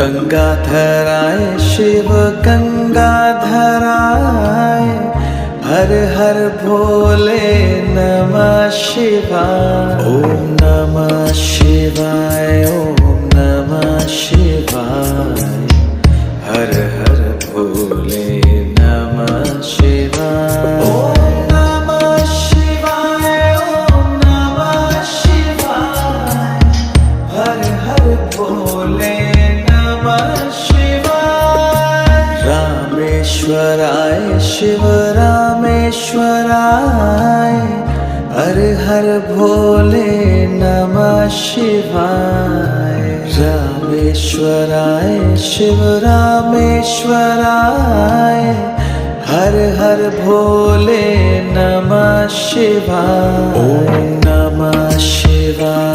गंगाधराय शिव गंगाधराय, हर हर भोले नमः शिवाय। ओम नमः शिवाय, ओम नमः शिवाय, हर हर भोले नमः शिवाय। ओम नमः शिवाय, ओम नमः शिवाय, हर हर भोले नमः शिवाय। रामेश्वराय शिव रामेश्वराय, हर हर भोले नमः शिवाय। रामेश्वराय शिव रामेश्वराय, हर हर भोले नमः शिवाय। ओम नमः शिवाय।